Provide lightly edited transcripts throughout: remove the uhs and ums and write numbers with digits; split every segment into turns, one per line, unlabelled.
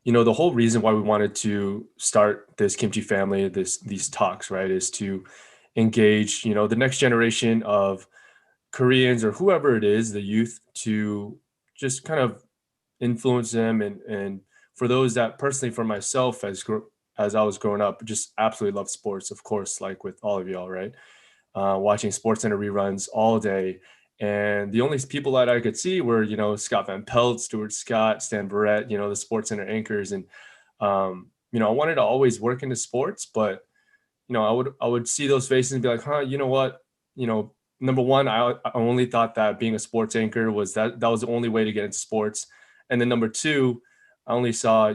the whole reason why we wanted to start this Kimchi family, these talks, right, is to engage, the next generation of Koreans or whoever it is, the youth, to just kind of influence them, and for those that personally, for myself, as I was growing up, just absolutely love sports, of course, like with all of y'all, right? Watching Sports Center reruns all day. And the only people that I could see were, Scott Van Pelt, Stuart Scott, Stan Barrett, the Sports Center anchors. And, I wanted to always work into sports, but, I would see those faces and be like, huh, you know what? Number one, I only thought that being a sports anchor that was the only way to get into sports. And then number two, I only saw,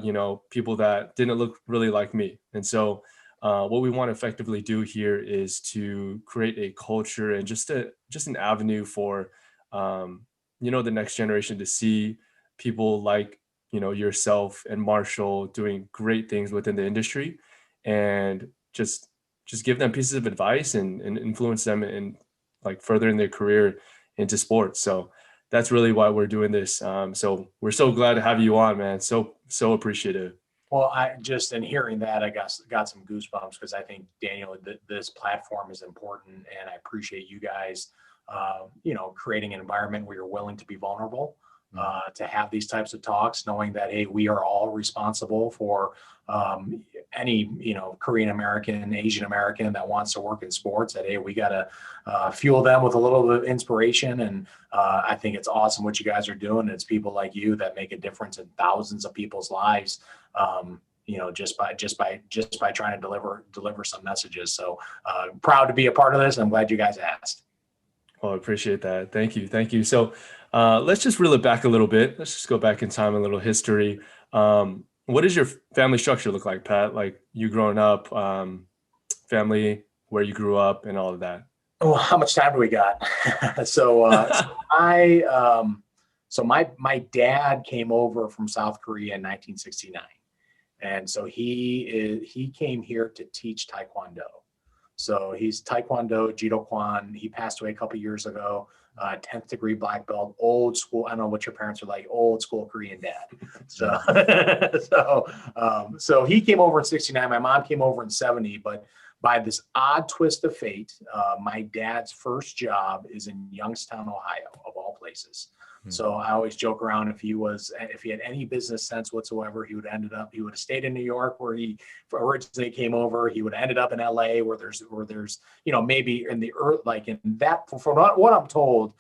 people that didn't look really like me. And so, what we want to effectively do here is to create a culture and just an avenue for the next generation to see people like yourself and Marshall doing great things within the industry, and just give them pieces of advice and influence them in like furthering their career into sports. So that's really why we're doing this. So we're so glad to have you on, man. So appreciative.
Well, I just in hearing that, I got some goosebumps because I think, Daniel, this platform is important, and I appreciate you guys, creating an environment where you're willing to be vulnerable, to have these types of talks, knowing that, hey, we are all responsible for any Korean American, Asian American that wants to work in sports. That, hey, we got to fuel them with a little bit of inspiration, and I think it's awesome what you guys are doing. It's people like you that make a difference in thousands of people's lives. Just by trying to deliver some messages. So proud to be a part of this. I'm glad you guys asked.
Oh, I appreciate that. Thank you. Thank you. So let's just reel it back a little bit. Let's just go back in time, a little history. What does your family structure look like, Pat? Like you growing up, family, where you grew up and all of that.
Well, how much time do we got? My dad came over from South Korea in 1969. And so he came here to teach Taekwondo. So he's Taekwondo, Jido Kwan. He passed away a couple years ago, 10th degree black belt, old school. I don't know what your parents are like, old school Korean dad. So, so he came over in 69. My mom came over in 70, but by this odd twist of fate, my dad's first job is in Youngstown, Ohio, of all places. So I always joke around, if he had any business sense whatsoever, he would have stayed in New York where he originally came over. He would have ended up in LA where there's, maybe in the earth, like in that, from what I'm told,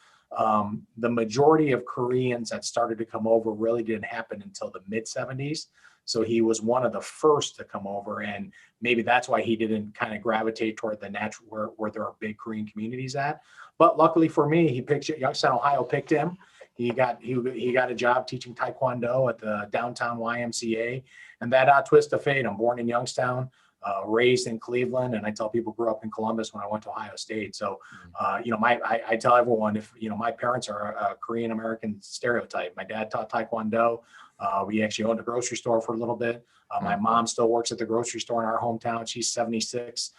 the majority of Koreans that started to come over really didn't happen until the mid 70s. So he was one of the first to come over, and maybe that's why he didn't kind of gravitate toward the natural where there are big Korean communities at. But luckily for me, Youngstown, Ohio picked him. He got a job teaching Taekwondo at the downtown YMCA, and that twist of fate. I'm born in Youngstown, raised in Cleveland, and I tell people grew up in Columbus when I went to Ohio State. So, I tell everyone, if my parents are a Korean American stereotype. My dad taught Taekwondo. We actually owned a grocery store for a little bit. My mom still works at the grocery store in our hometown. She's 76.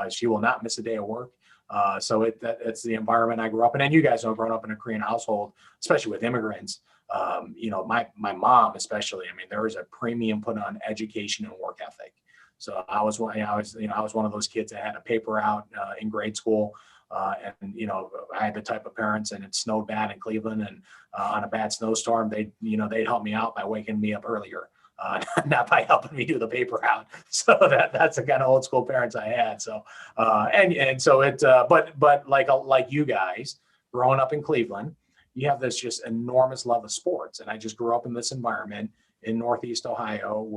She will not miss a day of work. So it's the environment I grew up in. And you guys know, growing up in a Korean household, especially with immigrants, my mom especially, there is a premium put on education and work ethic. So I was one of those kids that had a paper out in grade school. I had the type of parents, and it snowed bad in Cleveland, and on a bad snowstorm, they'd help me out by waking me up earlier. Not by helping me do the paper out. So that's the kind of old school parents I had. So, but like you guys growing up in Cleveland, you have this just enormous love of sports. And I just grew up in this environment in Northeast Ohio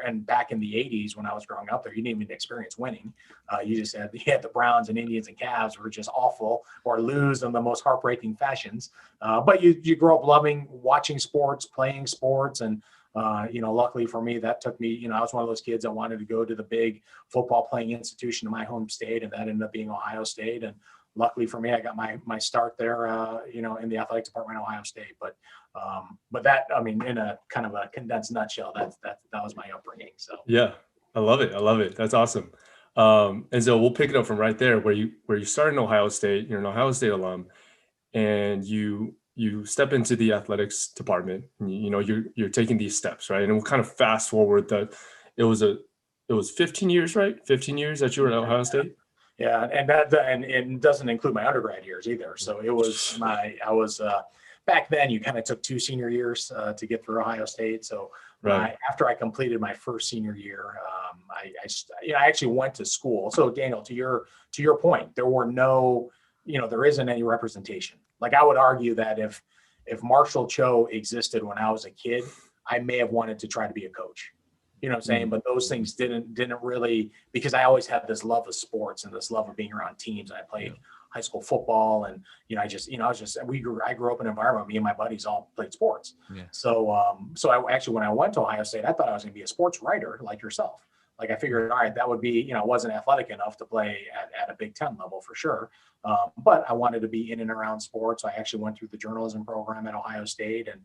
and back in the 80s when I was growing up there, you didn't even experience winning. You had the Browns and Indians and Cavs were just awful, or lose in the most heartbreaking fashions. But you grow up loving watching sports, playing sports, and luckily for me, that took me, I was one of those kids that wanted to go to the big football playing institution in my home state, and that ended up being Ohio State. And luckily for me, I got my start there, in the athletic department at Ohio State. But that, in a kind of a condensed nutshell, that was my upbringing. So
yeah, I love it. That's awesome. And so we'll pick it up from right there where you started in Ohio State. You're an Ohio State alum, and you you step into the athletics department, and you're taking these steps, right? And we'll kind of fast forward that it was 15 years, right? 15 years that you were at Ohio State.
Yeah, and and it doesn't include my undergrad years either. So it was I was back then you kind of took 2 senior years to get through Ohio State. So
Right.
after I completed my first senior year, I actually went to school. So Daniel, to your point, there were no, there isn't any representation. Like I would argue that if Marshall Cho existed when I was a kid, I may have wanted to try to be a coach. You know what I'm saying? But those things didn't really, because I always had this love of sports and this love of being around teams. I played high school football, and I grew up in an environment. Me and my buddies all played sports.
Yeah.
So I actually, when I went to Ohio State, I thought I was going to be a sports writer like yourself. Like I figured, all right, that would be, I wasn't athletic enough to play at a Big Ten level for sure. But I wanted to be in and around sports. I actually went through the journalism program at Ohio State. And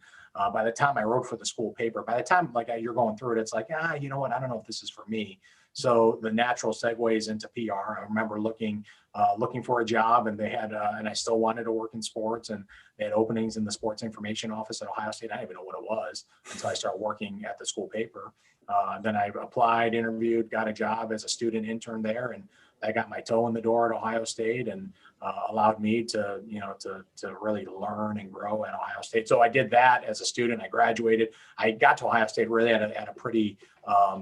by the time I wrote for the school paper, by the time like you're going through it, it's like, you know what, I don't know if this is for me. So the natural segues into PR. I remember looking for a job, and they had, and I still wanted to work in sports, and they had openings in the sports information office at Ohio State. I didn't even know what it was until I started working at the school paper. Then I applied, interviewed, got a job as a student intern there, and I got my toe in the door at Ohio State, and allowed me to really learn and grow at Ohio State. So I did that as a student. I graduated. I got to Ohio State really at a pretty, a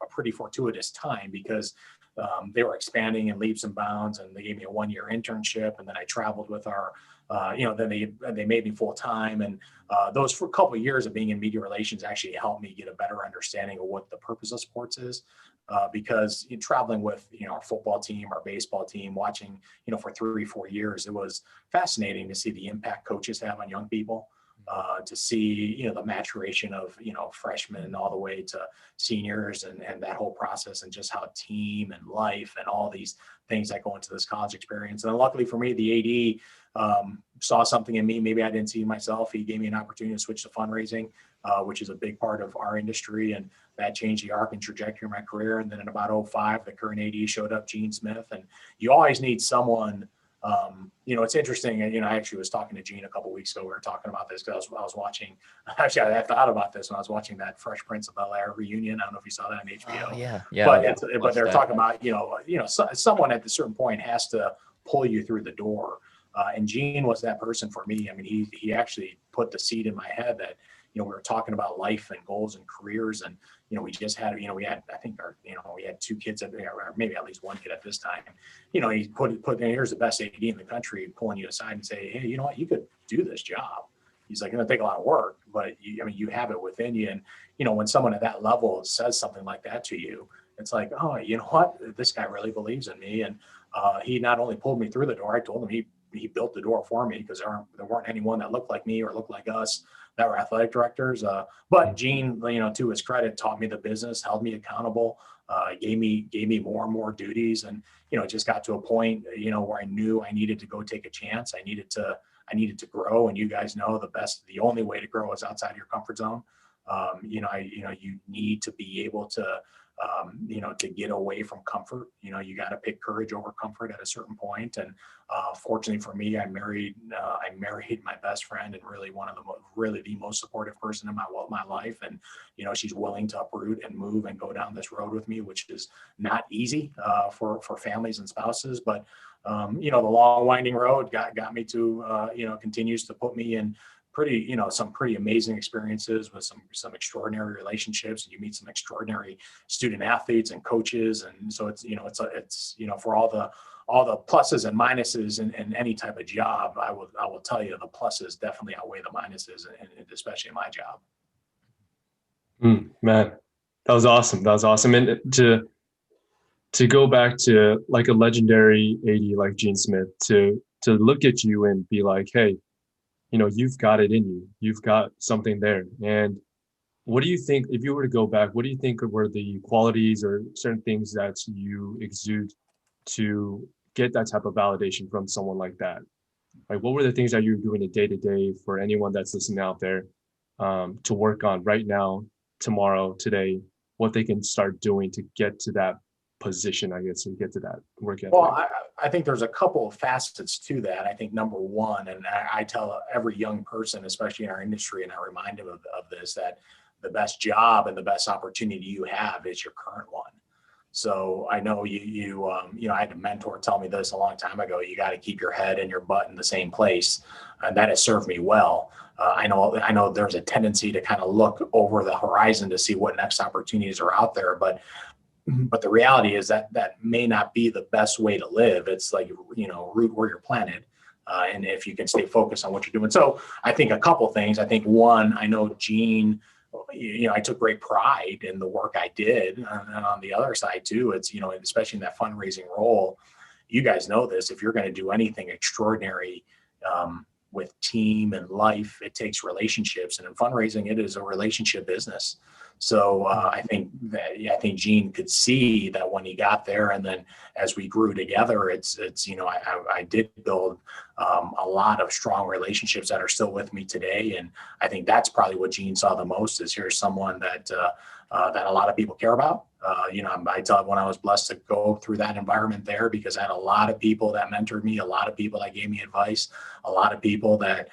pretty fortuitous time, because they were expanding in leaps and bounds, and they gave me a 1-year internship, and then I traveled with our, then they made me full time, and those for a couple of years of being in media relations actually helped me get a better understanding of what the purpose of sports is. Because traveling with our football team, our baseball team, watching for 3-4 years, it was fascinating to see the impact coaches have on young people. To see the maturation of freshmen all the way to seniors, and that whole process, and just how team and life and all these things that go into this college experience. And luckily for me, the AD saw something in me maybe I didn't see myself. He gave me an opportunity to switch to fundraising, which is a big part of our industry, and that changed the arc and trajectory of my career. And then in about 2005, the current AD showed up, Gene Smith, and you always need someone. It's interesting. I actually was talking to Gene a couple of weeks ago. We were talking about this because I was watching. Actually, I thought about this when I was watching that Fresh Prince of Bel-Air reunion. I don't know if you saw that on HBO.
Oh, yeah.
But they're talking about someone at a certain point has to pull you through the door, and Gene was that person for me. I mean, he actually put the seed in my head that we were talking about life and goals and careers, and we just had we had, I think we had 2 kids or maybe at least 1 kid at this time. He put here's the best AD in the country, pulling you aside and say, hey, you know what, you could do this job. He's like, it's gonna take a lot of work, but you have it within you. And when someone at that level says something like that to you, it's like, oh, you know what, this guy really believes in me. And he not only pulled me through the door, I told him he built the door for me, because there weren't anyone that looked like me or looked like us that were athletic directors. But Gene, to his credit, taught me the business, held me accountable, gave me more and more duties. And, it just got to a point, where I knew I needed to go take a chance. I needed to grow. And you guys know the only way to grow is outside your comfort zone. You need to be able to, to get away from comfort. You got to pick courage over comfort at a certain point. And fortunately for me, I married my best friend, and really the most supportive person in my life. And she's willing to uproot and move and go down this road with me, which is not easy for families and spouses. But the long winding road got me to continues to put me in some pretty amazing experiences with some extraordinary relationships, and you meet some extraordinary student athletes and coaches. And so it's for all the pluses and minuses in any type of job, I will tell you the pluses definitely outweigh the minuses, and especially in my job.
Man, that was awesome. And to go back to like a legendary AD like Gene Smith, to look at you and be like, hey, you've got it in you. You've got something there. And what do you think, if you were to go back, what do you think were the qualities or certain things that you exude to get that type of validation from someone like that? Like, what were the things that you're doing day to day for anyone that's listening out there to work on right now, tomorrow, today, what they can start doing to get to position, I guess, to get to that work ethic?
Well, I think there's a couple of facets to that. I think number one, and I tell every young person, especially in our industry, and I remind them of this, that the best job and the best opportunity you have is your current one. So I know I had a mentor tell me this a long time ago. You got to keep your head and your butt in the same place, and that has served me well. I know there's a tendency to kind of look over the horizon to see what next opportunities are out there, but the reality is that may not be the best way to live. It's like, root where you're planted. And if you can stay focused on what you're doing. So I think a couple things. I think one, I know Gene, I took great pride in the work I did. And on the other side too, it's, especially in that fundraising role, you guys know this, if you're going to do anything extraordinary, with team and life, it takes relationships, and in fundraising, it is a relationship business. So I think Gene could see that when he got there, and then as we grew together, I did build a lot of strong relationships that are still with me today, and I think that's probably what Gene saw the most, is here's someone that a lot of people care about. I tell when I was blessed to go through that environment there, because I had a lot of people that mentored me, a lot of people that gave me advice, a lot of people that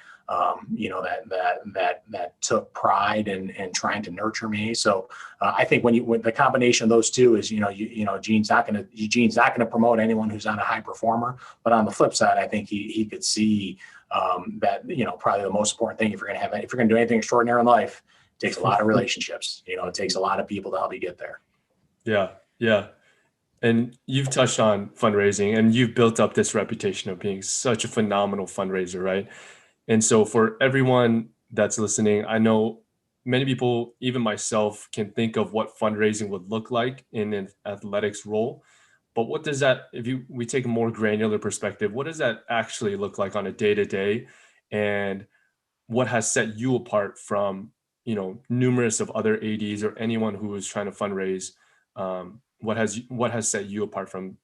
that took pride in trying to nurture me. So I think when the combination of those two is, Gene's not going to promote anyone who's not a high performer. But on the flip side, I think he could see that, probably the most important thing, if you're going to do anything extraordinary in life, it takes a lot of relationships. It takes a lot of people to help you get there.
Yeah. Yeah. And you've touched on fundraising, and you've built up this reputation of being such a phenomenal fundraiser, right? And so for everyone that's listening, I know many people, even myself, can think of what fundraising would look like in an athletics role. But what does that, we take a more granular perspective, what does that actually look like on a day-to-day? And what has set you apart from, numerous of other ADs or anyone who is trying to fundraise? What has set you apart from,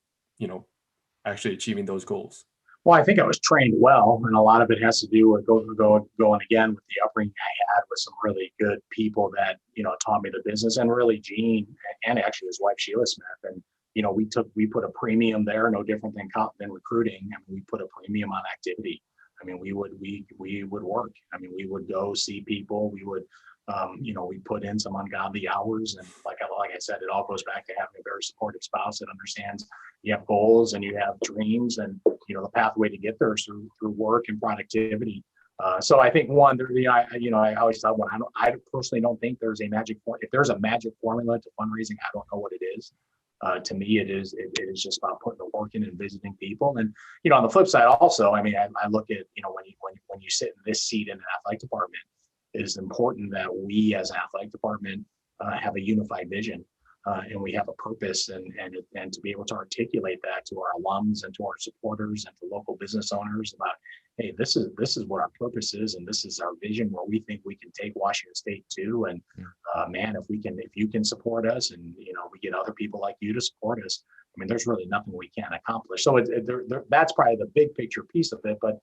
actually achieving those goals?
Well, I think I was trained well, and a lot of it has to do with going again with the upbringing I had with some really good people that taught me the business, and really Gene and actually his wife Sheila Smith, and we put a premium there, no different than recruiting. I mean, we put a premium on activity. I mean, we would work. I mean, we would go see people. We would we put in some ungodly hours, and like I said, it all goes back to having a very supportive spouse that understands you have goals and you have dreams, and the pathway to get there is through work and productivity. So I think one, I always thought, I personally don't think there's a magic formula. If there's a magic formula to fundraising, I don't know what it is. To me, it is just about putting the work in and visiting people. And on the flip side, also, I mean, I look at when you sit in this seat in an athletic department, it is important that we as an athletic department have a unified vision, and we have a purpose, and to be able to articulate that to our alums and to our supporters and to local business owners about, hey, this is what our purpose is, and this is our vision where we think we can take Washington State to. And man, if you can support us, and we get other people like you to support us, I mean, there's really nothing we can't accomplish. So that's probably the big picture piece of it. But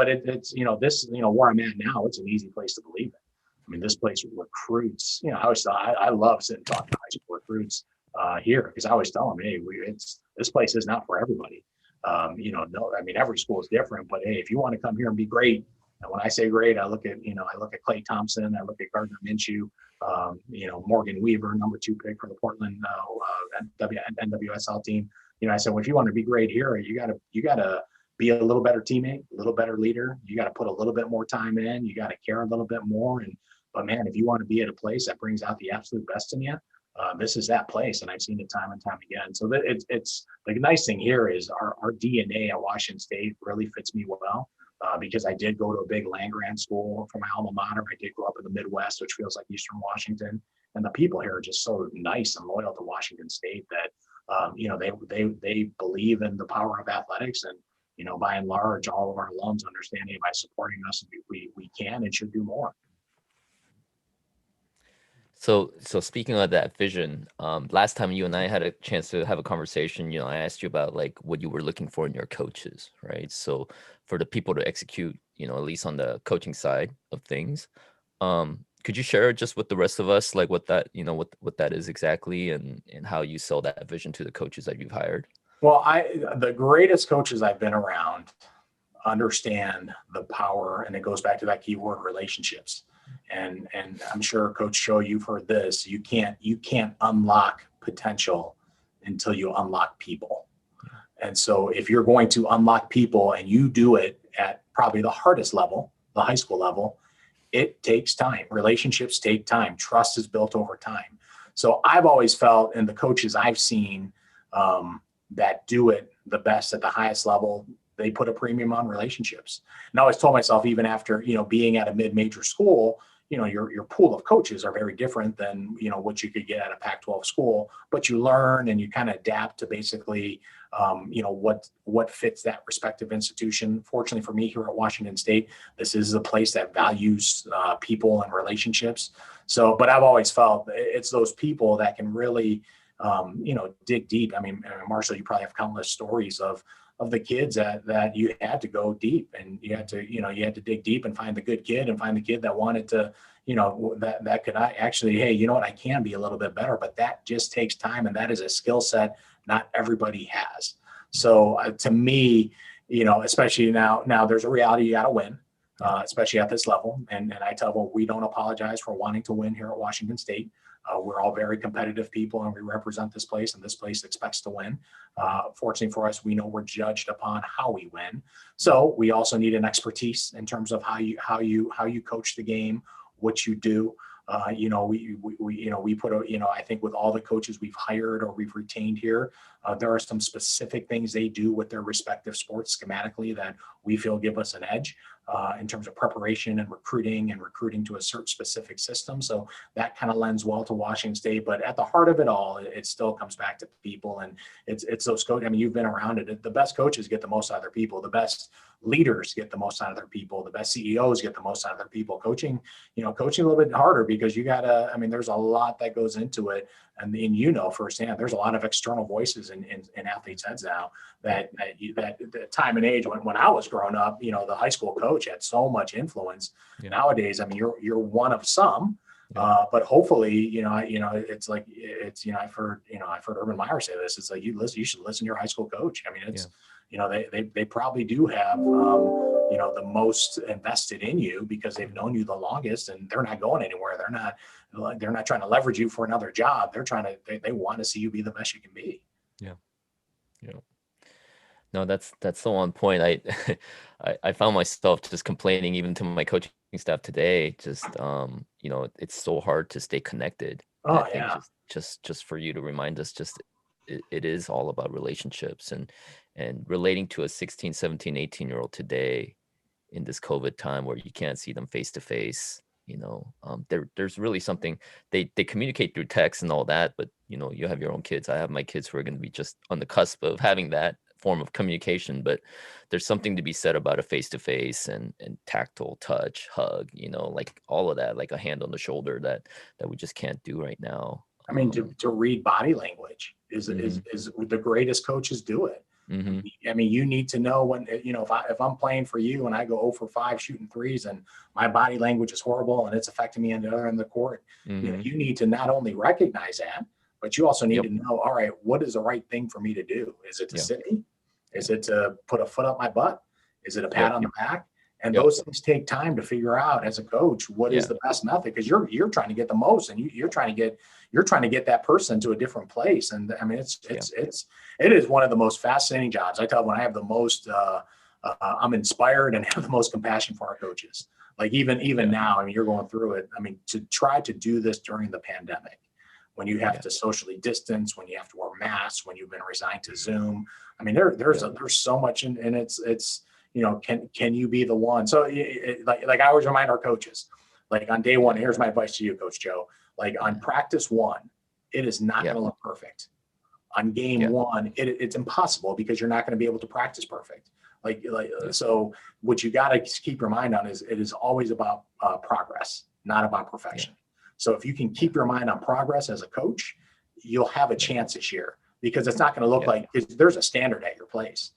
it's this where I'm at now, it's an easy place to believe it. I mean, this place recruits. I love sitting and talking to high school recruits here, because I always tell them, hey, this place is not for everybody. No, I mean, every school is different, but hey, if you want to come here and be great, and when I say great, I look at Clay Thompson, I look at Gardner Minshew, Morgan Weaver, number 2 pick for the Portland NWSL team. I said, well, if you want to be great here, you gotta be a little better teammate, a little better leader. You got to put a little bit more time in. You got to care a little bit more. But man, if you want to be at a place that brings out the absolute best in you, this is that place. And I've seen it time and time again. So it's the nice thing here is our DNA at Washington State really fits me well, because I did go to a big land grant school for my alma mater. I did grow up in the Midwest, which feels like Eastern Washington. And the people here are just so nice and loyal to Washington State that, they believe in the power of athletics. And, by and large, all of our alums understanding by supporting us, we can and should do more.
So speaking of that vision, last time you and I had a chance to have a conversation, I asked you about like what you were looking for in your coaches, right? So for the people to execute, at least on the coaching side of things, Could you share just with the rest of us, like what that, what that is exactly, and how you sell that vision to the coaches that you've hired?
Well, the greatest coaches I've been around understand the power, and it goes back to that keyword, relationships. And I'm sure Coach Cho, you've heard this, you can't unlock potential until you unlock people. And so if you're going to unlock people and you do it at probably the hardest level, the high school level, it takes time. Relationships take time. Trust is built over time. So I've always felt, and the coaches I've seen that do it the best at the highest level, they put a premium on relationships. And I always told myself, even after, being at a mid-major school, your pool of coaches are very different than, what you could get at a Pac-12 school, but you learn and you kind of adapt to basically, what fits that respective institution. Fortunately for me here at Washington State, this is a place that values people and relationships. So, but I've always felt it's those people that can really, dig deep. I mean, Marshall, you probably have countless stories of the kids that you had to go deep, and you had to dig deep and find the good kid, and find the kid that wanted to, that could actually, hey, you know what, I can be a little bit better, but that just takes time. And that is a skill set not everybody has. So to me, especially now there's a reality, you got to win, especially at this level. And I tell them, we don't apologize for wanting to win here at Washington State. We're all very competitive people, and we represent this place, and this place expects to win. Fortunately for us, we know we're judged upon how we win. So we also need an expertise in terms of how you coach the game, what you do. We put I think with all the coaches we've hired or we've retained here, there are some specific things they do with their respective sports schematically that we feel give us an edge in terms of preparation and recruiting to a certain specific system. So that kind of lends well to Washington State. But at the heart of it all, it still comes back to people, and it's those coaches. I mean, you've been around it. The best coaches get the most out of their people. The best leaders get the most out of their people. The best CEOs get the most out of their people. Coaching a little bit harder, because there's a lot that goes into it. And firsthand, there's a lot of external voices in athletes' heads now that time and age when I was growing up, the high school coach had so much influence. Yeah. Nowadays, you're one of some, but hopefully, it's like, I've heard Urban Meyer say this. It's like, you should listen to your high school coach. I mean, it's, they probably do have, the most invested in you, because they've known you the longest, and they're not going anywhere. They're not trying to leverage you for another job. They want to see you be the best you can be.
Yeah. No, that's so on point. I found myself just complaining even to my coaching staff today, just, it's so hard to stay connected.
Oh,
I think just for you to remind us, it is all about relationships, and relating to a 16, 17, 18-year-old today in this COVID time where you can't see them face to face. There's really something, they communicate through text and all that, but you have your own kids. I have my kids who are going to be just on the cusp of having that form of communication, but there's something to be said about a face to face and tactile touch, hug, like all of that, like a hand on the shoulder that we just can't do right now.
I mean, to read body language is the greatest coaches do it. Mm-hmm. I mean, you need to know when, if I'm playing for you and I go 0 for 5 shooting threes and my body language is horrible and it's affecting me on the other end of the court,
mm-hmm.
You need to not only recognize that, but you also need to know, all right, what is the right thing for me to do? Is it to sit me? Is it to put a foot up my butt? Is it a pat on the back? And those things take time to figure out as a coach, what is the best method? Because you're trying to get the most, and you're trying to get that person to a different place. And I mean, it is one of the most fascinating jobs. I tell you, when I have the most, I'm inspired and have the most compassion for our coaches. Like even now, I mean, you're going through it. I mean, to try to do this during the pandemic, when you have to socially distance, when you have to wear masks, when you've been resigned to Zoom. I mean, there's so much, and it's. Can you be the one? So like I always remind our coaches, like on day one, here's my advice to you, Coach Joe, like on practice one, it is not going to look perfect. On game one, it's impossible, because you're not going to be able to practice perfect. So what you got to keep your mind on is it is always about progress, not about perfection. So if you can keep your mind on progress as a coach, you'll have a chance this year, because it's not going to look like there's a standard at your place.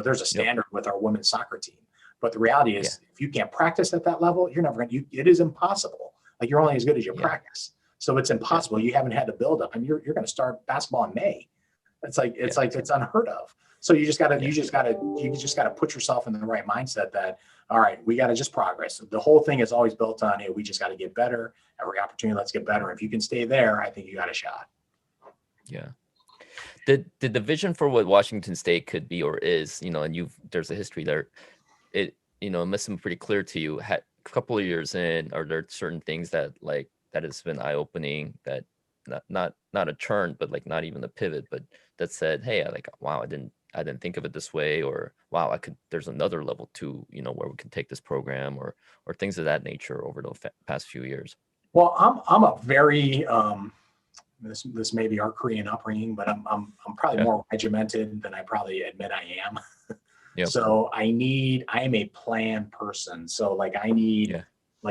There's a standard with our women's soccer team, but the reality is if you can't practice at that level, you're never going to, it is impossible Like you're only as good as your
Yeah.
practice. So it's impossible. You haven't had to build up. I mean, you're going to start basketball in May. It's unheard of. So you just gotta put yourself in the right mindset that, all right, we got to just progress. The whole thing is always built on, hey, we just got to get better. Every opportunity, let's get better. If you can stay there, I think you got a shot.
Yeah. Did the vision for what Washington State could be or is, and there's a history there, it must have been pretty clear to you. A couple of years in, are there certain things that has been eye-opening, that not a turn, but like not even a pivot, but that said, hey, wow, I didn't think of it this way, or wow, there's another level to, where we can take this program, or things of that nature over the past few years?
Well, I'm a very this may be our Korean upbringing, but I'm probably more regimented than I probably admit I am.
Yep.
So I am a plan person. So like I need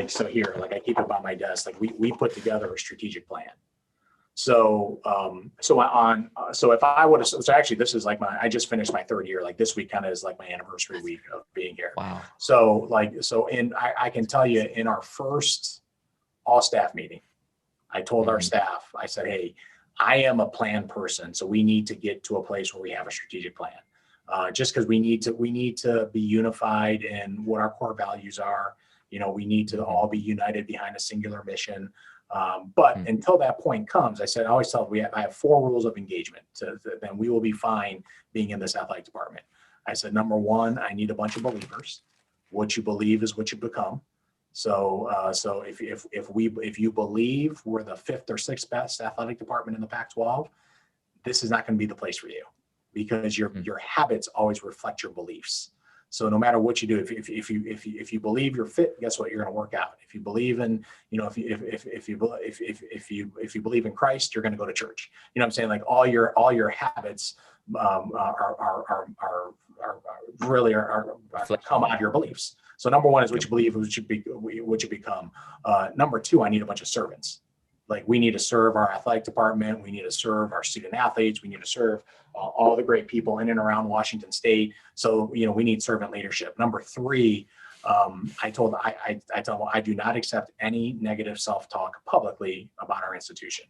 so here, like I keep it by my desk. Like we put together a strategic plan. So if I would have, so actually this is like I just finished my third year. Like this week kind of is like my anniversary week of being here.
Wow.
I can tell you, in our first all staff meeting, I told our staff, I said, hey, I am a plan person. So we need to get to a place where we have a strategic plan. Just because we need to be unified in what our core values are. We need to all be united behind a singular mission. But until that point comes, I always tell them I have 4 rules of engagement. Then we will be fine being in this athletic department. I said, number 1, I need a bunch of believers. What you believe is what you become. So if you believe we're the 5th or 6th best athletic department in the Pac-12, this is not going to be the place for you, because your habits always reflect your beliefs. So no matter what you do, if you believe you're fit, guess what? You're going to work out. If you believe in, if you believe in Christ, you're going to go to church. You know what I'm saying? Like all your habits are really come out of your beliefs. So number 1 is what you believe, what you become. Number 2, I need a bunch of servants. Like we need to serve our athletic department. We need to serve our student athletes. We need to serve all the great people in and around Washington State. So, we need servant leadership. Number 3, I tell them I do not accept any negative self-talk publicly about our institution.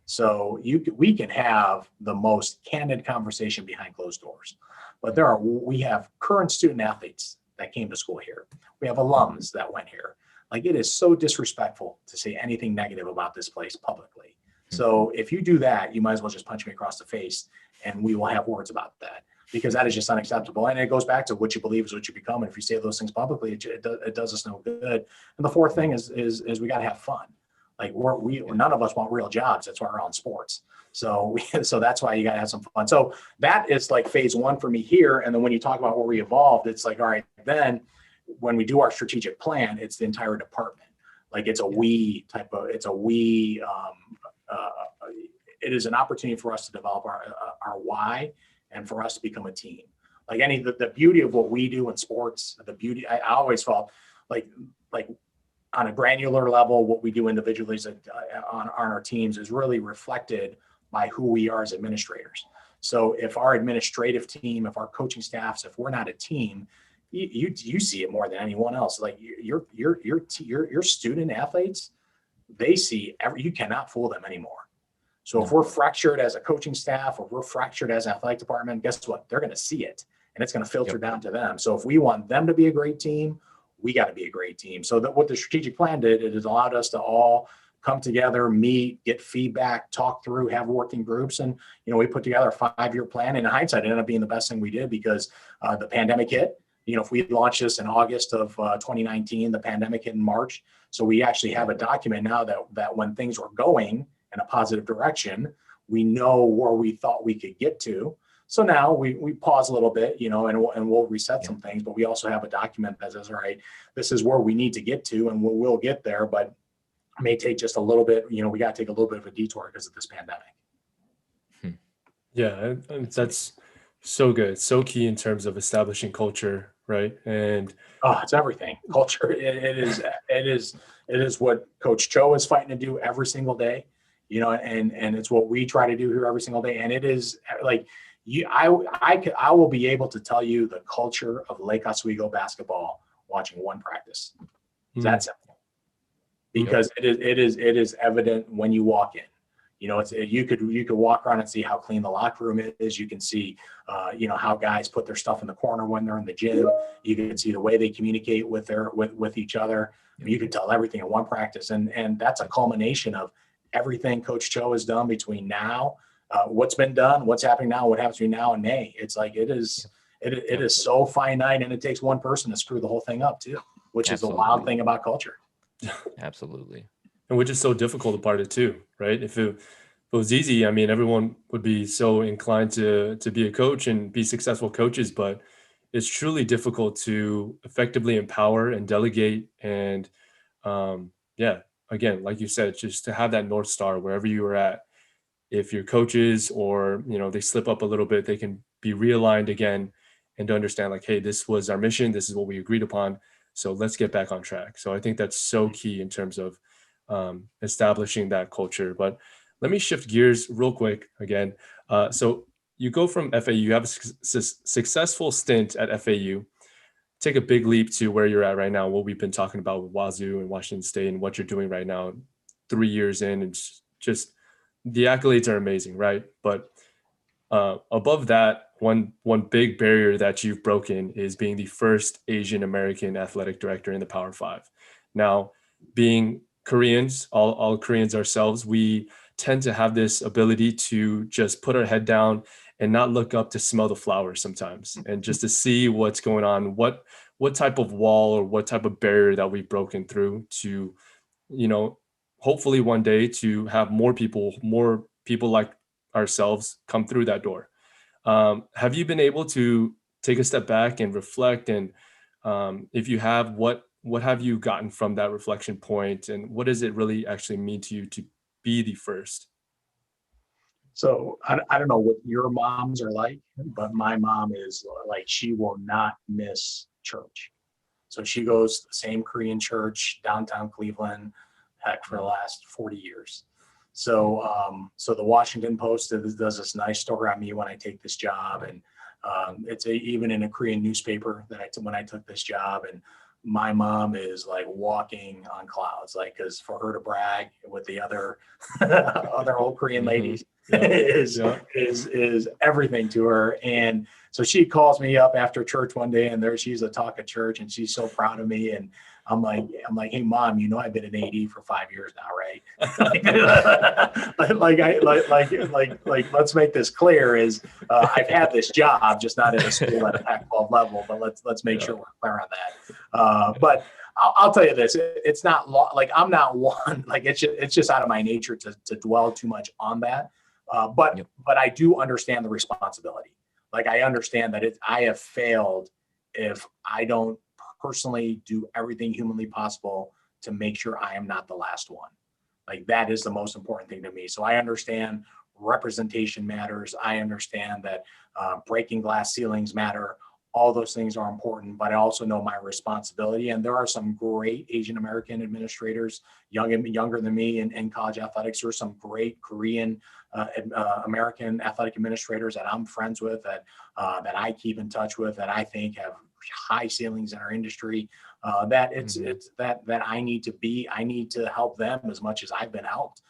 So we can have the most candid conversation behind closed doors, but we have current student athletes that came to school here. We have alums that went here. Like it is so disrespectful to say anything negative about this place publicly. So if you do that, you might as well just punch me across the face, and we will have words about that, because that is just unacceptable. And it goes back to what you believe is what you become. And if you say those things publicly, it does us no good. And the 4th thing is we got to have fun. Like none of us want real jobs. That's why we're on sports. So that's why you got to have some fun. So that is like phase 1 for me here. And then when you talk about where we evolved, it's like, all right, then when we do our strategic plan, it's the entire department. Like it's it is an opportunity for us to develop our why, and for us to become a team. Like the beauty of what we do in sports, I always felt like on a granular level, what we do individually on our teams is really reflected by who we are as administrators. So if our administrative team, if our coaching staffs, if we're not a team, you see it more than anyone else. Like your student athletes, they see you cannot fool them anymore. So if we're fractured as a coaching staff, or we're fractured as an athletic department, guess what? They're going to see it, and it's going to filter down to them. So if we want them to be a great team, we got to be a great team. So what the strategic plan did, it has allowed us to all come together, meet, get feedback, talk through, have working groups. And, we put together a 5-year plan. And in hindsight, it ended up being the best thing we did, because the pandemic hit. If we launched this in August of 2019, the pandemic hit in March. So we actually have a document now that when things were going in a positive direction, we know where we thought we could get to. So now we pause a little bit, and we'll reset some things, but we also have a document that says, all right, this is where we need to get to, and we'll get there, but it may take just a little bit, we got to take a little bit of a detour because of this pandemic.
Yeah, that's so good. So key in terms of establishing culture, right? And
it's everything. Culture. It is what Coach Cho is fighting to do every single day, and it's what we try to do here every single day. And it is like, I will be able to tell you the culture of Lake Oswego basketball watching one practice. It's that simple. because it is evident when you walk in. You know, you could walk around and see how clean the locker room is. You can see, how guys put their stuff in the corner when they're in the gym. You can see the way they communicate with each other. You can tell everything in one practice, and that's a culmination of everything Coach Cho has done between now, what's been done, what's happening now, what happens between now and May. It's like it is so finite, and it takes one person to screw the whole thing up too, which is the wild thing about culture.
Absolutely.
And which is so difficult about it too, right? If it was easy, I mean, everyone would be so inclined to be a coach and be successful coaches, but it's truly difficult to effectively empower and delegate. And again, like you said, just to have that North Star wherever you are at. If your coaches or, they slip up a little bit, they can be realigned again and to understand like, hey, this was our mission. This is what we agreed upon. So let's get back on track. So I think that's so key in terms of establishing that culture. But let me shift gears real quick again. So you go from FAU, you have a successful stint at FAU, take a big leap to where you're at right now, what we've been talking about with Wazoo and Washington State and what you're doing right now, 3 years in, and just the accolades are amazing, right? But above that, one big barrier that you've broken is being the first Asian American athletic director in the Power Five. Now, being Koreans, all Koreans ourselves, we tend to have this ability to just put our head down and not look up to smell the flowers sometimes, and just to see what's going on, what type of wall or what type of barrier that we've broken through to, hopefully one day to have more people like ourselves come through that door. Have you been able to take a step back and reflect? And if you have, what have you gotten from that reflection point? And what does it really actually mean to you to be the first?
So I don't know what your moms are like, but my mom is like, she will not miss church. So she goes to the same Korean church, downtown Cleveland, heck, for the last 40 years. So the Washington Post does this nice story on me when I take this job. And it's even in a Korean newspaper when I took this job. And my mom is like walking on clouds, like, because for her to brag with the other old Korean ladies is everything to her. And so she calls me up after church one day, and she's a talk at church, and she's so proud of me. And I'm like, hey, Mom, I've been an AD for 5 years now, right? Let's make this clear. Is I've had this job, just not at a school at a Pac-12 level, but let's make sure we're clear on that. But I'll tell you this: it's not like I'm not one. Like it's just out of my nature to dwell too much on that. But I do understand the responsibility. Like I understand that I have failed if I don't personally do everything humanly possible to make sure I am not the last one. Like that is the most important thing to me. So I understand representation matters. I understand that breaking glass ceilings matter. All those things are important, but I also know my responsibility. And there are some great Asian American administrators, younger than me in college athletics. There are some great Korean American athletic administrators that I'm friends with, that I keep in touch with, that I think have high ceilings in our industry. That I need to help them as much as I've been helped.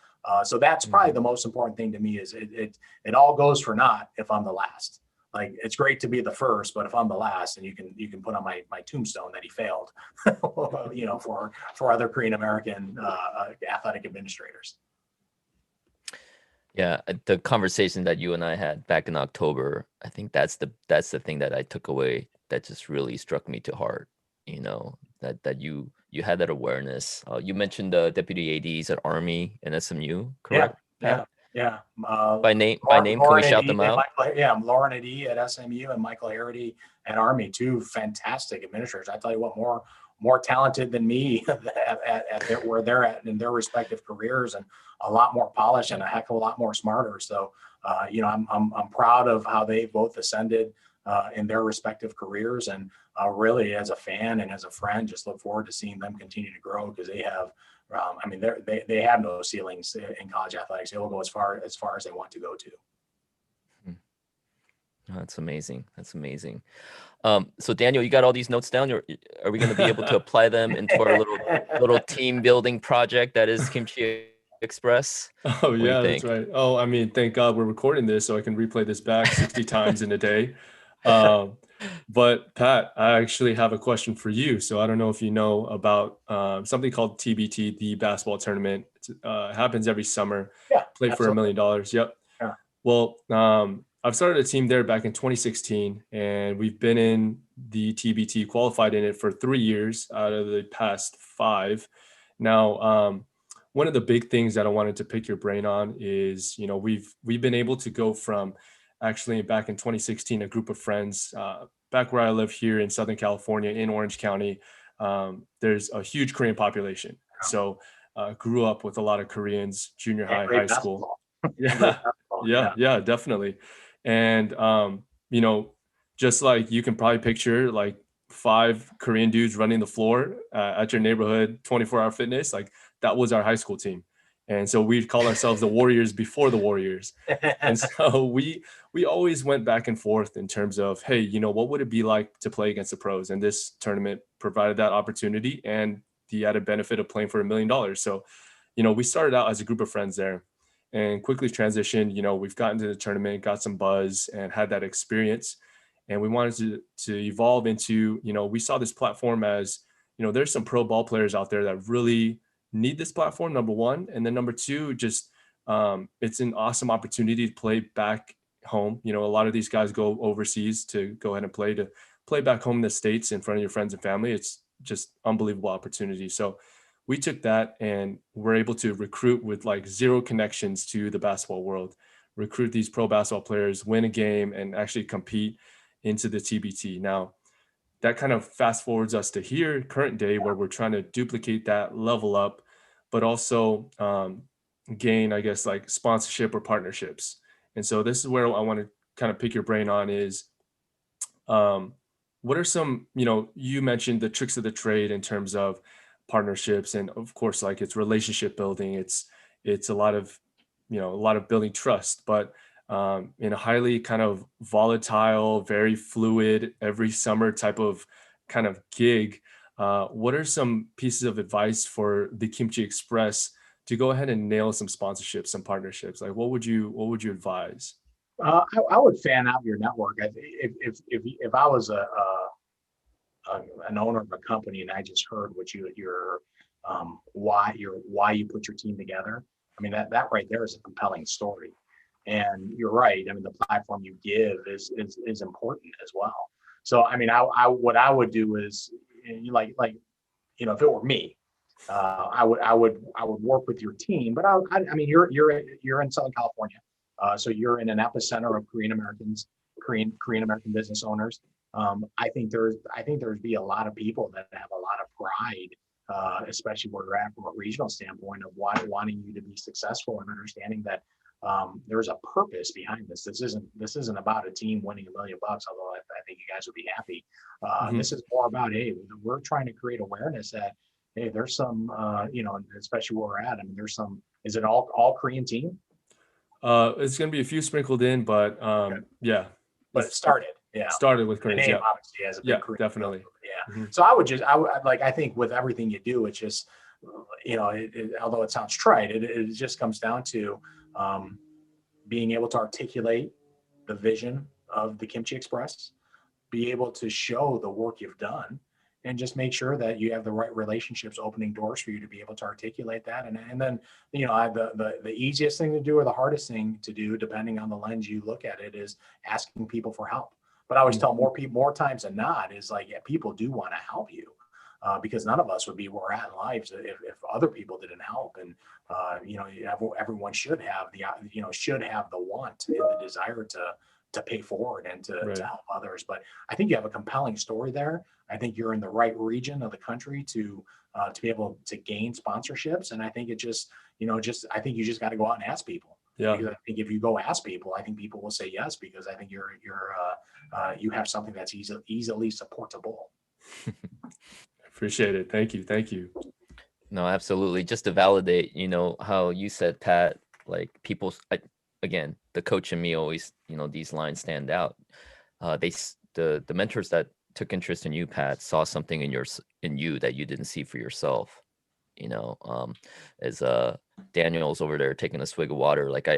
So that's probably the most important thing to me. Is it all goes for naught if I'm the last. Like it's great to be the first, but if I'm the last, and you can put on my tombstone that he failed, for other Korean American athletic administrators.
Yeah, the conversation that you and I had back in October, I think that's the thing that I took away that just really struck me to heart. That you had that awareness. You mentioned the deputy ADs at Army and SMU, correct?
Yeah.
By name, can we shout them out?
Lauren Adi at SMU and Michael Harity at Army, two fantastic administrators. I tell you what, more talented than me where they're at in their respective careers, and a lot more polished and a heck of a lot more smarter. So, I'm proud of how they both ascended in their respective careers, and really as a fan and as a friend, just look forward to seeing them continue to grow, because they have. They have no ceilings in college athletics. They will go as far as they want to go to.
Oh, that's amazing. That's amazing. So Daniel, you got all these notes down. Are we going to be able to apply them into our little team building project that is Kimchi Express?
Oh
What do you
yeah, that's
think?
right. Oh, I mean, thank God we're recording this so I can replay this back 60 times in a day. Um, but Pat, I actually have a question for you. So I don't know if you know about something called TBT, the basketball tournament. It happens every summer.
Yeah,
Play for $1
absolutely.
million. Yep.
Yeah.
Well, I've started a team there back in 2016, and we've been in the TBT, qualified in it for 3 years out of the past 5. Now, one of the big things that I wanted to pick your brain on is, we've been able to go from actually back in 2016, a group of friends, back where I live here in Southern California in Orange County. There's a huge Korean population. So grew up with a lot of Koreans, junior high,
Great
high school.
basketball. And great
Yeah,
basketball.
yeah, yeah, definitely. And you know, just like you can probably picture like 5 Korean dudes running the floor at your neighborhood 24-hour fitness, like that was our high school team. And so we'd call ourselves the Warriors before the Warriors. And so we always went back and forth in terms of, hey, what would it be like to play against the pros? And this tournament provided that opportunity and the added benefit of playing for $1 million. So, we started out as a group of friends there and quickly transitioned. We've gotten to the tournament, got some buzz, and had that experience. And we wanted to evolve into, we saw this platform as, there's some pro ball players out there that really need this platform, number one. And then number two, just it's an awesome opportunity to play back home. A lot of these guys go overseas to go ahead and play back home in the States in front of your friends and family. It's just unbelievable opportunity. So we took that and were able to recruit with like zero connections to the basketball world, recruit these pro basketball players, win a game, and actually compete into the TBT. Now, that kind of fast forwards us to here, current day, where we're trying to duplicate that level up, but also gain, I guess, like sponsorship or partnerships. And so this is where I want to kind of pick your brain on is what are some, you mentioned the tricks of the trade in terms of partnerships, and of course, like it's relationship building. It's a lot of building trust, but in a highly kind of volatile, very fluid, every summer type of kind of gig. What are some pieces of advice for the Kimchi Express to go ahead and nail some sponsorships, some partnerships? Like, what would you advise?
I would fan out your network. If I was an owner of a company and I just heard what why you put your team together, I mean that right there is a compelling story. And you're right. I mean, the platform you give is important as well. So I mean, what I would do is like if it were me, I would work with your team. But I mean, you're in Southern California, so you're in an epicenter of Korean Americans, Korean American business owners. I think there's be a lot of people that have a lot of pride, especially where you're at from a regional standpoint of wanting you to be successful and understanding that there's a purpose behind this. This isn't about a team winning $1 million, although I think you guys would be happy.
Mhm.
This is more about, hey, we're trying to create awareness that, hey, there's some, especially where we're at. I mean, is it all Korean team?
It's going to be a few sprinkled in, but
Okay.
yeah,
But it
it's
started, yeah.
started with
The
Koreans.
name
Yeah,
obviously has a
yeah,
big Korean feel to
definitely.
it, yeah.
Mhm.
So I think with everything you do, it's just, although it sounds trite, it just comes down to um, being able to articulate the vision of the Kimchi Express, be able to show the work you've done, and just make sure that you have the right relationships opening doors for you to be able to articulate that. And then, the easiest thing to do or the hardest thing to do, depending on the lens you look at it, is asking people for help. But I always tell more people, more times than not, is like, yeah, people do want to help you. Because none of us would be where we're at in lives if other people didn't help. And everyone should have the want and the desire to pay forward and to
Right.
help others. But I think you have a compelling story there. I think you're in the right region of the country to be able to gain sponsorships. And I think I think you just got to go out and ask people.
Yeah.
Because I think if you go ask people, I think people will say yes, because I think you have something that's easily supportable.
Appreciate it. Thank you. Thank you.
No, absolutely. Just to validate, how you said, Pat, like again, the coach in me always, these lines stand out. The mentors that took interest in you, Pat, saw something in you that you didn't see for yourself. As Daniel's over there taking a swig of water, like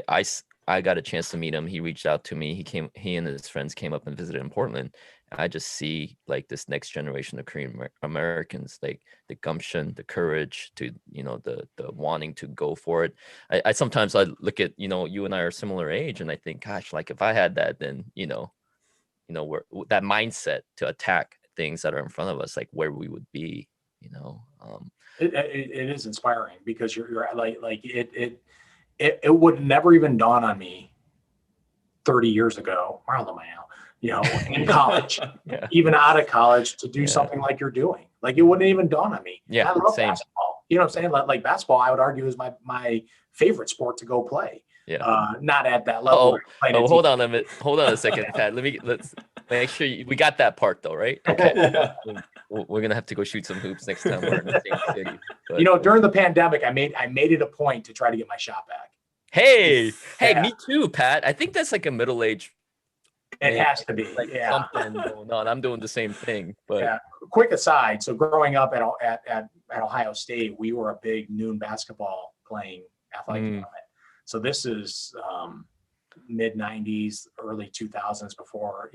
I got a chance to meet him. He reached out to me. He and his friends came up and visited in Portland. I just see like this next generation of Korean Americans, like the gumption, the courage to, the wanting to go for it. I sometimes I look at, you and I are similar age, and I think, gosh, like if I had that, then, where that mindset to attack things that are in front of us, like where we would be,
It is inspiring, because you're like it would never even dawn on me 30 years ago. Where am I now? In college,
Yeah.
even out of college, to do something like you're doing. Like it wouldn't even dawn on me.
Yeah,
I love
same.
basketball. You know what I'm saying? Like basketball, I would argue is my favorite sport to go play.
Yeah.
Not at that level.
Hold on a minute. Hold on a second, Pat. Let's make sure we got that part though, right? Okay. We're gonna have to go shoot some hoops next time we're in the same city. But,
during the pandemic, I made it a point to try to get my shot back.
Hey,
Yeah.
me too, Pat. I think that's like a middle-aged.
It has to be.
Like something going on. I'm doing the same thing. But
yeah. Quick aside. So growing up at Ohio State, we were a big noon basketball playing athletic department. So this is mid 90s, early 2000s, before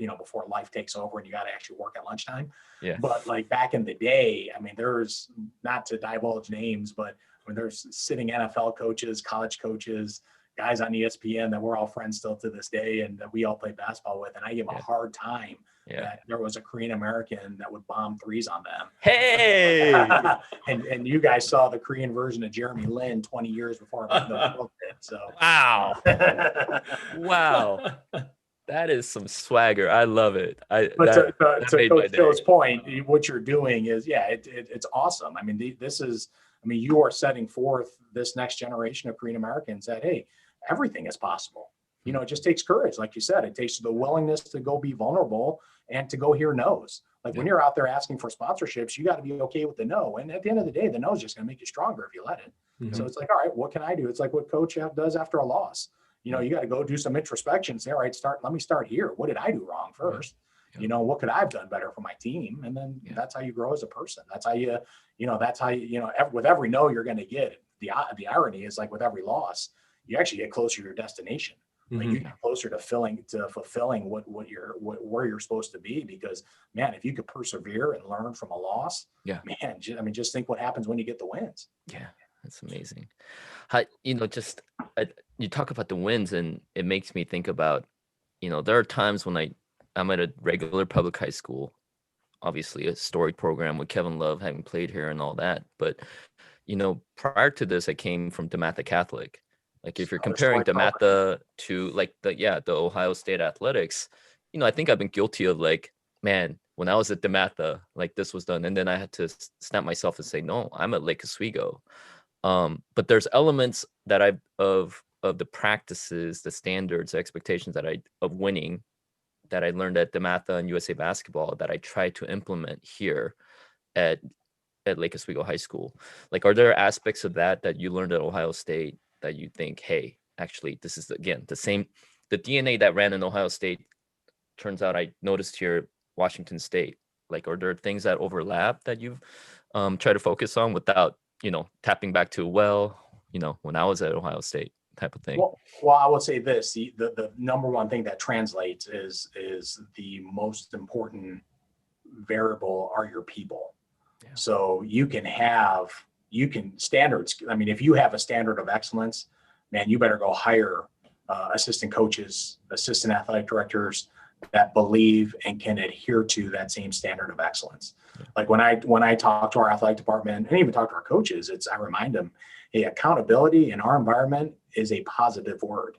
life takes over and you got to actually work at lunchtime.
Yeah.
But like back in the day, I mean, there's, not to divulge names, but there's sitting NFL coaches, college coaches, guys on ESPN that we're all friends still to this day, and that we all play basketball with. And I give a hard time that there was a Korean American that would bomb threes on them.
Hey,
and you guys saw the Korean version of Jeremy Lin 20 years before the world did. So
wow, wow, that is some swagger. I love it.
But to Coach Joe's point, what you're doing is, it's awesome. I mean, you are setting forth this next generation of Korean Americans that, hey, everything is possible. It just takes courage. Like you said, it takes the willingness to go be vulnerable and to go hear no's. Like when you're out there asking for sponsorships, you got to be okay with the no. And at the end of the day, the no is just going to make you stronger if you let it. Mm-hmm. So it's like, all right, what can I do? It's like what Coach does after a loss. You got to go do some introspection. Say, all right, let me start here. What did I do wrong first? Yeah. What could I have done better for my team? And then that's how you grow as a person. That's how you with every no you're going to get. The irony is, like with every loss, you actually get closer to your destination. Like you get closer to fulfilling where you're supposed to be, because man, if you could persevere and learn from a loss, man, just think what happens when you get the wins.
Yeah, that's amazing. You talk about the wins, and it makes me think about, there are times when I'm at a regular public high school, obviously a storied program with Kevin Love having played here and all that. But, prior to this, I came from DeMatha Catholic. Like if you're comparing DeMatha to like the Ohio State athletics, I think I've been guilty of like, man, when I was at DeMatha, like this was done. And then I had to snap myself and say, no, I'm at Lake Oswego. But there's elements that of the practices, the standards, the expectations of winning that I learned at DeMatha and USA Basketball that I try to implement here at Lake Oswego High School. Like, are there aspects of that you learned at Ohio State that you think, hey, actually, this is again the DNA that ran in Ohio State turns out I noticed here at Washington State? Like, are there things that overlap that you've tried to focus on without tapping back to when I was at Ohio State type of thing?
Well, I would say this: the number one thing that translates is the most important variable are your people. Yeah. So you can standards. I mean, if you have a standard of excellence, man, you better go hire assistant coaches, assistant athletic directors that believe and can adhere to that same standard of excellence. Yeah. Like when I talk to our athletic department and even talk to our coaches, I remind them, hey, accountability in our environment is a positive word.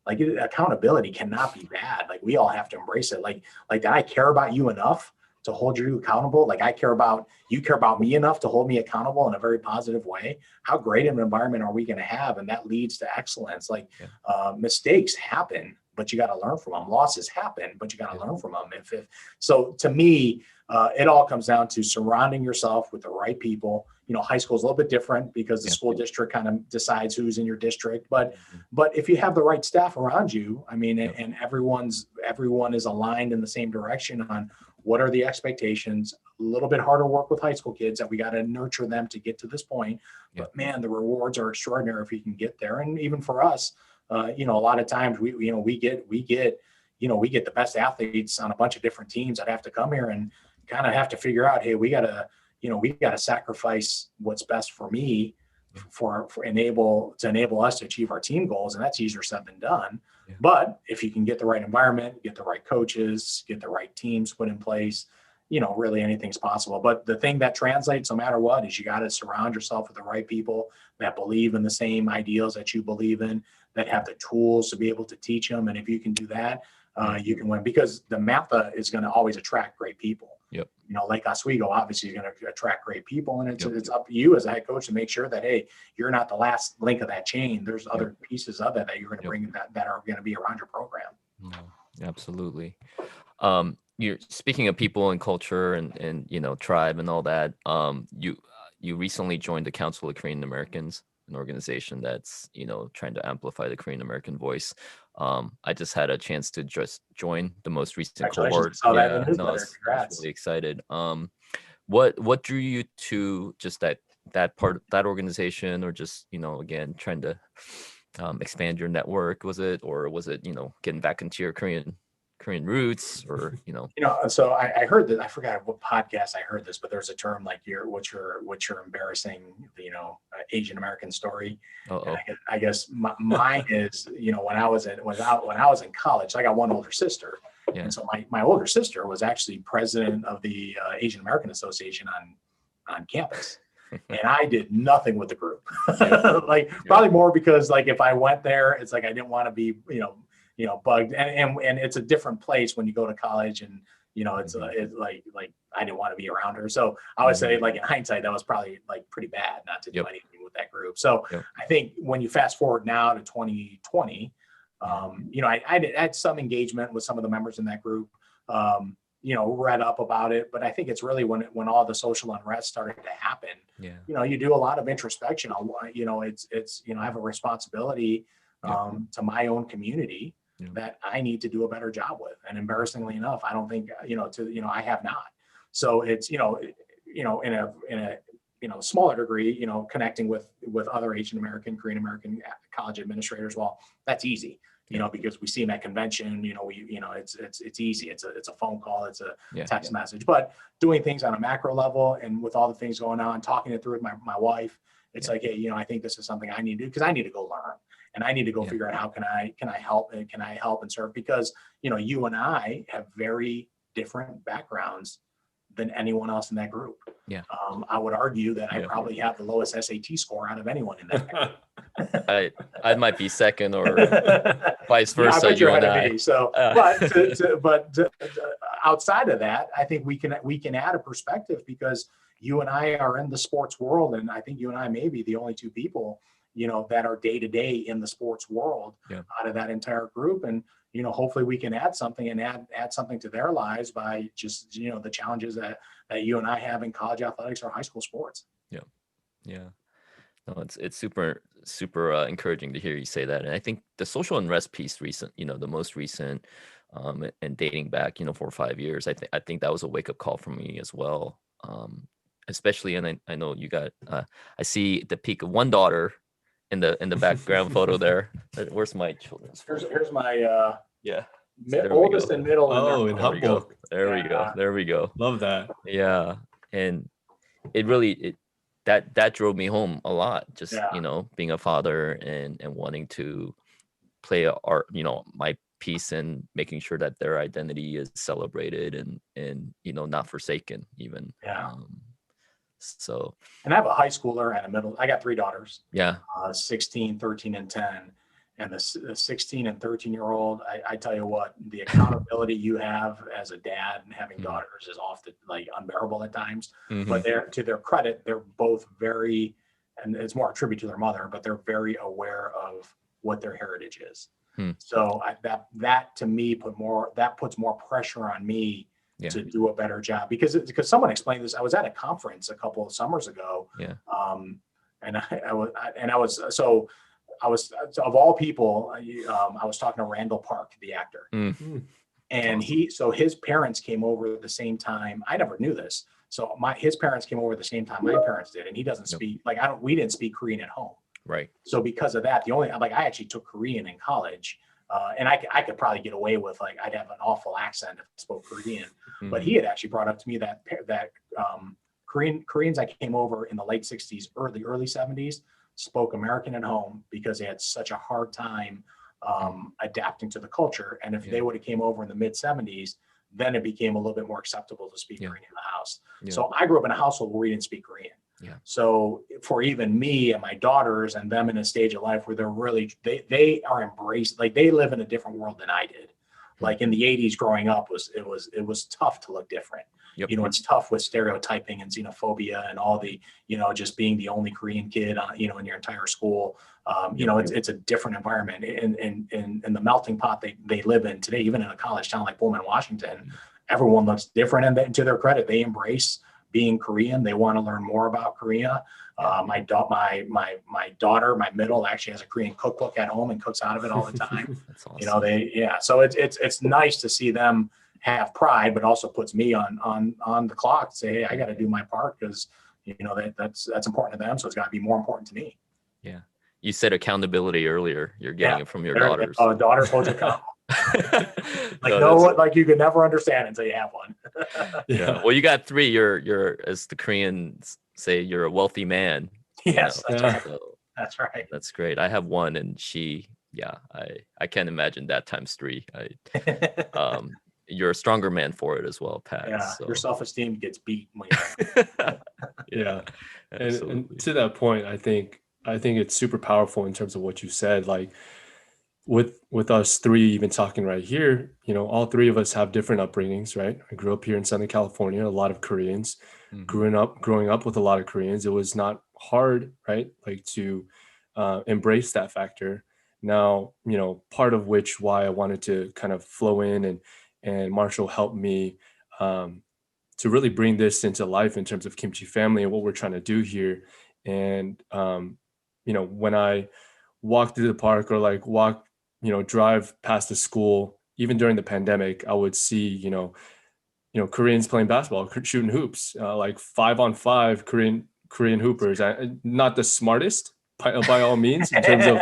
Like accountability cannot be bad. Like we all have to embrace it. Like that I care about you enough to hold you accountable. Like you care about me enough to hold me accountable in a very positive way. How great of an environment are we going to have? And that leads to excellence. Like mistakes happen, but you got to learn from them. Losses happen, but you got to learn from them. So to me, it all comes down to surrounding yourself with the right people high school is a little bit different because the school district kind of decides who's in your district. But if you have the right staff around you, I mean, and everyone is aligned in the same direction on what are the expectations. A little bit harder work with high school kids that we got to nurture them to get to this point. But man, the rewards are extraordinary if you can get there. And even for us, a lot of times we get the best athletes on a bunch of different teams that have to come here and kind of have to figure out, hey, we got to sacrifice what's best for me to enable us to achieve our team goals. And that's easier said than done. Yeah. But if you can get the right environment, get the right coaches, get the right teams put in place, really anything's possible. But the thing that translates no matter what is you got to surround yourself with the right people that believe in the same ideals that you believe in, that have the tools to be able to teach them. And if you can do that, you can win, because the MAPA is going to always attract great people.
Yep.
Lake Oswego obviously is going to attract great people, and it's up to you as a head coach to make sure that, hey, you're not the last link of that chain. There's other pieces of it that you're going to bring that are going to be around your program.
No, absolutely. You're speaking of people and culture and tribe and all that. You recently joined the Council of Korean Americans, an organization that's trying to amplify the Korean American voice. I just had a chance to just join the most recent cohort.
I was
really excited. What drew you to just that part of that organization, or just again trying to expand your network? Was it getting back into your Korean roots, or
So I heard that, I forgot what podcast I heard this, but there's a term like what's your embarrassing Asian American story. I guess mine is when I was in college, I got one older sister, and so my older sister was actually president of the Asian American Association on campus. And I did nothing with the group. Probably more because if I went there, it's I didn't want to be bugged, and it's a different place when you go to college, and it's I didn't want to be around her. So I would say, in hindsight, that was probably pretty bad not to do anything with that group. So I think when you fast forward now to 2020, I had some engagement with some of the members in that group, read up about it, but I think it's really when all the social unrest started to happen, you do a lot of introspection on, I have a responsibility to my own community that I need to do a better job with. And embarrassingly enough, I don't think, I have not. So it's, in a smaller degree, connecting with other Asian American, Korean American college administrators. Well, that's easy, because we see them at convention, it's easy. It's a phone call, it's a text message, but doing things on a macro level and with all the things going on, talking it through with my wife, it's hey, I think this is something I need to do, because I need to go learn. And I need to go figure out how can I help and serve, because you and I have very different backgrounds than anyone else in that group. I would argue that I probably have the lowest SAT score out of anyone in that group.
I might be second, or vice versa.
I bet you're ahead of me. So, but outside of that, I think we can add a perspective, because you and I are in the sports world, and I think you and I may be the only two people that are day to day in the sports world out of that entire group. And, hopefully we can add something and add something to their lives by just, the challenges that you and I have in college athletics or high school sports.
Yeah. No, it's super, super encouraging to hear you say that. And I think the social unrest piece the most recent, and dating back, 4 or 5 years, I think that was a wake up call for me as well. Especially, and I know you got, I see the peak of one daughter in the background photo there. Where's my children's?
Here's my
oldest
and middle.
In Humboldt.
There we go.
Love that.
Yeah, and it really that drove me home a lot. Just being a father and wanting to play my piece and making sure that their identity is celebrated and not forsaken even. So,
and I have a high schooler and a middle. I got 3 daughters. 16, 13, and 10. And the 16 and 13-year-old, I tell you what, the accountability you have as a dad and having daughters is often unbearable at times. But to their credit, they're both very, and it's more a tribute to their mother, but they're very aware of what their heritage is. So that to me puts more pressure on me to do a better job, because someone explained this. I was at a conference a couple of summers ago.
Yeah.
And I was of all people, I was talking to Randall Park, the actor. And his parents came over at the same time. I never knew this. So his parents came over at the same time my parents did, and he doesn't speak, we didn't speak Korean at home.
Right.
So because of that, I actually took Korean in college, and I could probably get away with, I'd have an awful accent if I spoke Korean, but he had actually brought up to me that Koreans that came over in the late 60s, early 70s spoke American at home because they had such a hard time adapting to the culture. And if they would have came over in the mid 70s, then it became a little bit more acceptable to speak Korean in the house. So I grew up in a household where we didn't speak Korean. So for even me and my daughters and them in a stage of life where they're really, they are embraced, they live in a different world than I did. In the 80s growing up it was tough to look different. It's tough with stereotyping and xenophobia and all the, just being the only Korean kid, in your entire school. It's a different environment, in the melting pot they live in today, even in a college town like Pullman, Washington, everyone looks different. And to their credit, they embrace being Korean. They want to learn more about Korea. My daughter, my middle, actually has a Korean cookbook at home and cooks out of it all the time. That's awesome. So it's nice to see them have pride, but also puts me on the clock to say, hey, I got to do my part, because that's important to them. So it's got to be more important to me. Yeah.
You said accountability earlier. You're getting it from your daughters.
Daughters hold you accountable. You could never understand until you have one.
Well, you got 3. You're, as the Koreans say, you're a wealthy man.
Yes, that's right. So, that's right.
That's great. I have one, and I can't imagine that times 3. You're a stronger man for it as well, Pat.
Yeah,
so.
Your self-esteem gets beat.
And to that point, I think it's super powerful in terms of what you said. With us 3 even talking right here, all 3 of us have different upbringings, right? I grew up here in Southern California, a lot of Koreans. Growing up with a lot of Koreans, it was not hard, right? To embrace that factor. Now, part of why I wanted to kind of flow in and Marshall helped me to really bring this into life in terms of Kimchi Family and what we're trying to do here. And, when I walk through the park or drive past the school, even during the pandemic, I would see, Koreans playing basketball, shooting hoops, 5-on-5 Korean hoopers. Not the smartest by all means in terms of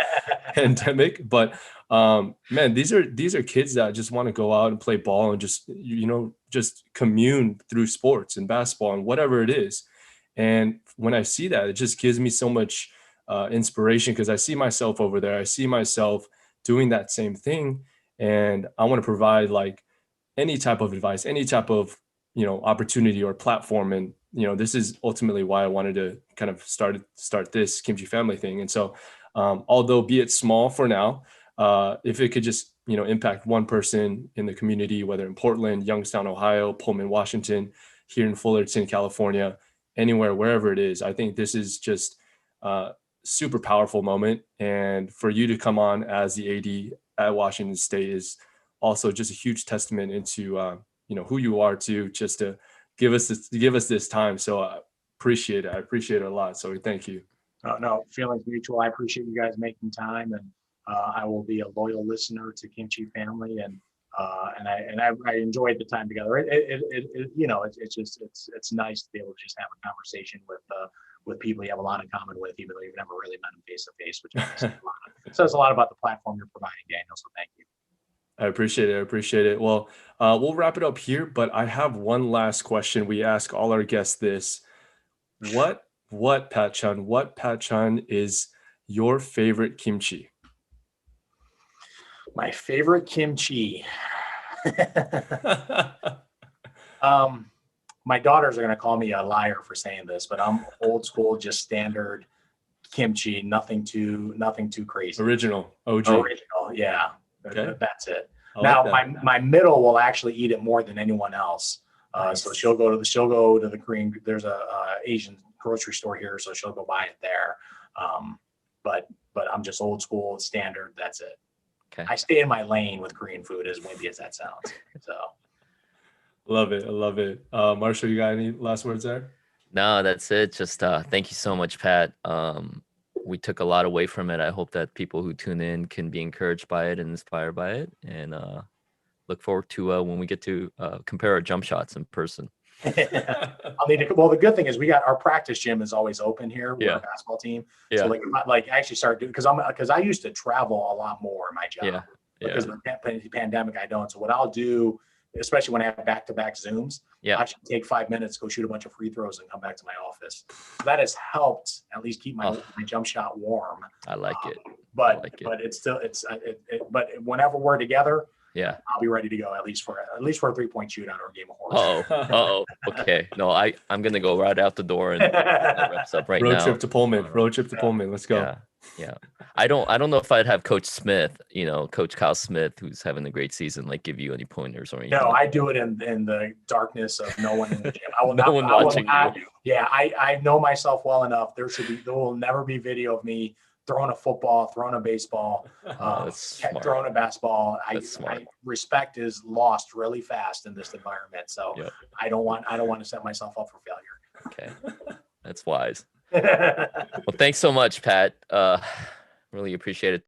pandemic, but man, these are kids that just want to go out and play ball and just commune through sports and basketball and whatever it is. And when I see that, it just gives me so much inspiration, because I see myself over there. I see myself doing that same thing, and I want to provide any type of advice, any type of opportunity or platform. And this is ultimately why I wanted to kind of start this Kimchi Family thing. And so although be it small for now, if it could just impact one person in the community, whether in Portland, Youngstown, Ohio, Pullman, Washington, here in Fullerton, California, anywhere, wherever it is, I think this is just super powerful moment. And for you to come on as the AD at Washington State is also just a huge testament into who you are, just to give us this time. So I appreciate it. I appreciate it a lot. So thank you.
No, feelings mutual. I appreciate you guys making time, and I will be a loyal listener to Kimchi Family, and I enjoyed the time together. It's nice to be able to just have a conversation with people you have a lot in common with, even though you've never really met them face to face, which says a lot about the platform you're providing, Daniel. So thank you.
I appreciate it. Well, we'll wrap it up here, but I have one last question. We ask all our guests this. What Pat Chun is your favorite kimchi?
My favorite kimchi. My daughters are going to call me a liar for saying this, but I'm old school, just standard kimchi, nothing too crazy.
Original, OG.
Original, yeah. Okay. That's it.
Now,
my middle will actually eat it more than anyone else.
Nice.
So she'll go to the Korean. There's a Asian grocery store here, so she'll go buy it there. But I'm just old school, standard. That's it. Okay. I stay in my lane with Korean food, as wimpy as that sounds. So
Love it. I love it. Marshall, you got any last words there?
No, that's it. Just thank you so much, Pat. We took a lot away from it. I hope that people who tune in can be encouraged by it and inspired by it. And look forward to when we get to compare our jump shots in person.
I'll need to. Well, the good thing is we got our practice gym is always open here with
Yeah.
our basketball team.
Yeah.
So like I actually started doing because I used to travel a lot more in my job.
Yeah.
Because of the pandemic, I don't. So what I'll do, especially when I have back-to-back Zooms,
Yeah.
I actually take 5 minutes, go shoot a bunch of free throws, and come back to my office. So that has helped at least keep my jump shot warm.
I like it.
But
like it.
but it's still but whenever we're together,
Yeah.
I'll be ready to go at least for a 3-point shootout or a game of horse.
Oh. Okay. No, I'm gonna go right out the door and that reps up right
Road
now.
trip to Pullman. Road trip to Pullman. Let's go.
Yeah. I don't know if I'd have Coach Smith, Coach Kyle Smith, who's having a great season, like give you any pointers or anything.
No, I do it in the darkness of no one in the gym. I will
No one watching you.
Yeah, I know myself well enough. There will never be video of me throwing a football, throwing a baseball,
That's smart.
throwing a basketball.
That's smart.
Respect is lost really fast in this environment. So
Yep.
I don't want to set myself up for failure.
Okay. That's wise. Well, thanks so much, Pat. Really appreciate it.